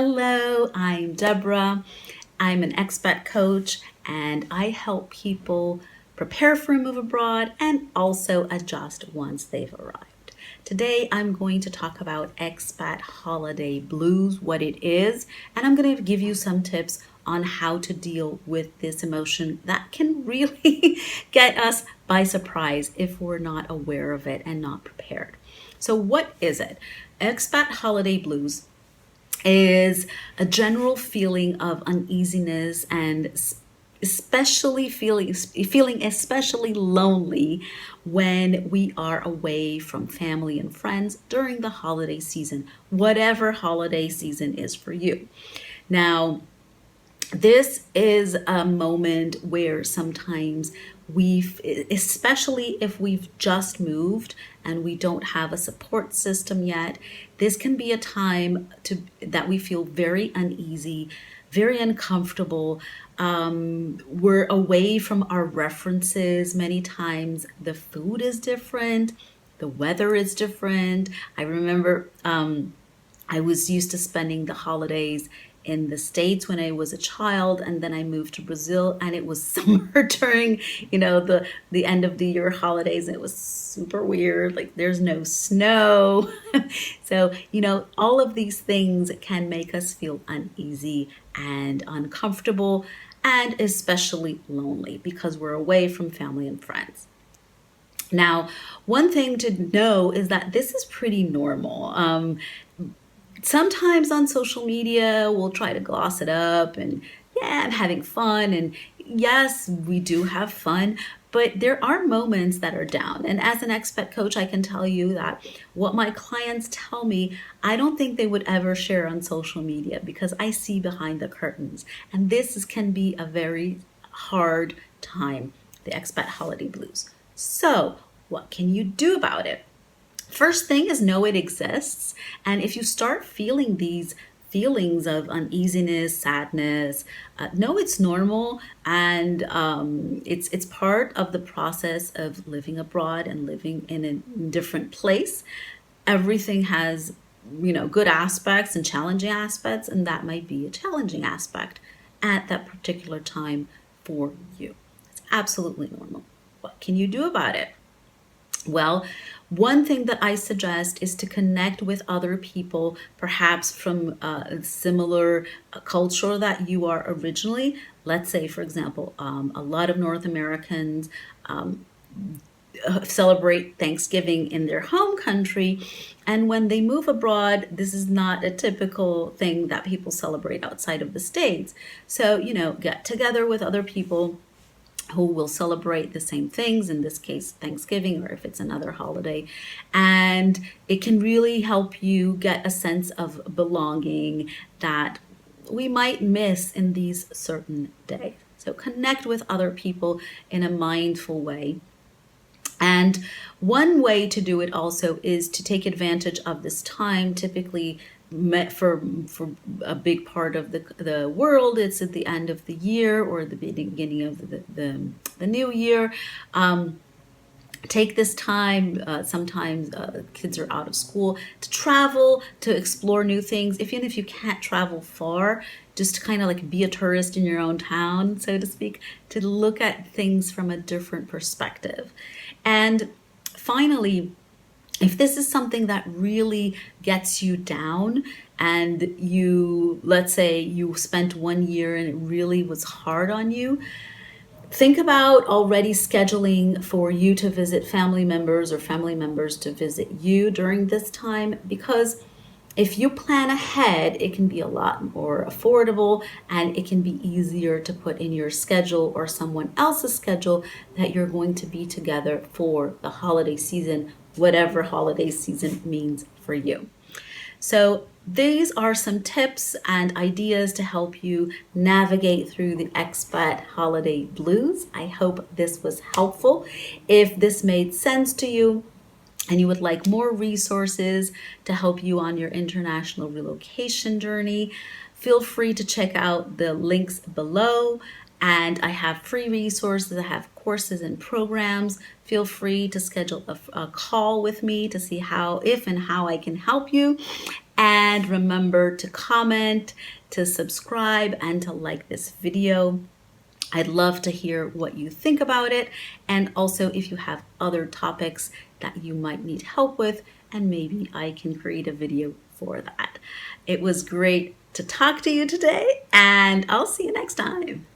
Hello, I'm Deborah. I'm an expat coach and I help people prepare for a move abroad and also adjust once they've arrived. Today, I'm going to talk about Expat Holiday Blues, what it is, and I'm going to give you some tips on how to deal with this emotion that can really get us by surprise if we're not aware of it and not prepared. So, what is it? Expat Holiday Blues is a general feeling of uneasiness and especially feeling especially lonely when we are away from family and friends during the holiday season, whatever holiday season is for you. Now, this is a moment where sometimes especially if we've just moved and we don't have a support system yet, this can be a time that we feel very uneasy, very uncomfortable. We're away from our references. Many times the food is different, the weather is different. I remember I was used to spending the holidays in the States when I was a child, and then I moved to Brazil, and it was summer during, the end of the year holidays, and it was super weird. Like there's no snow. So, all of these things can make us feel uneasy and uncomfortable and especially lonely because we're away from family and friends. Now, one thing to know is that this is pretty normal. Sometimes on social media, we'll try to gloss it up and, yeah, I'm having fun. And yes, we do have fun, but there are moments that are down. And as an expat coach, I can tell you that what my clients tell me, I don't think they would ever share on social media because I see behind the curtains. And can be a very hard time, the expat holiday blues. So, what can you do about it? First thing is know it exists. And if you start feeling these feelings of uneasiness, sadness, know it's normal and it's part of the process of living abroad and living in a different place. Everything has, good aspects and challenging aspects, and that might be a challenging aspect at that particular time for you. It's absolutely normal. What can you do about it? Well, one thing that I suggest is to connect with other people, perhaps from a similar culture that you are originally. Let's say, for example, a lot of North Americans celebrate Thanksgiving in their home country. And when they move abroad, this is not a typical thing that people celebrate outside of the States. So, get together with other people who will celebrate the same things, in this case, Thanksgiving, or if it's another holiday. And it can really help you get a sense of belonging that we might miss in these certain days. So connect with other people in a mindful way. And one way to do it also is to take advantage of this time. Typically, for a big part of the world, it's at the end of the year or the beginning of the new year. Take this time, sometimes kids are out of school, to travel, to explore new things. Even if you can't travel far, just to kind of like be a tourist in your own town, so to speak, to look at things from a different perspective. And finally, if this is something that really gets you down and let's say you spent 1 year and it really was hard on you, think about already scheduling for you to visit family members or family members to visit you during this time, because if you plan ahead, it can be a lot more affordable and it can be easier to put in your schedule or someone else's schedule that you're going to be together for the holiday season, whatever holiday season means for you. So these are some tips and ideas to help you navigate through the expat holiday blues. I hope this was helpful. If this made sense to you, and you would like more resources to help you on your international relocation journey, feel free to check out the links below. And I have free resources. I have courses and programs. Feel free to schedule a call with me to see if and how I can help you. And remember to comment, to subscribe, and to like this video. I'd love to hear what you think about it, and also if you have other topics that you might need help with, and maybe I can create a video for that. It was great to talk to you today, and I'll see you next time.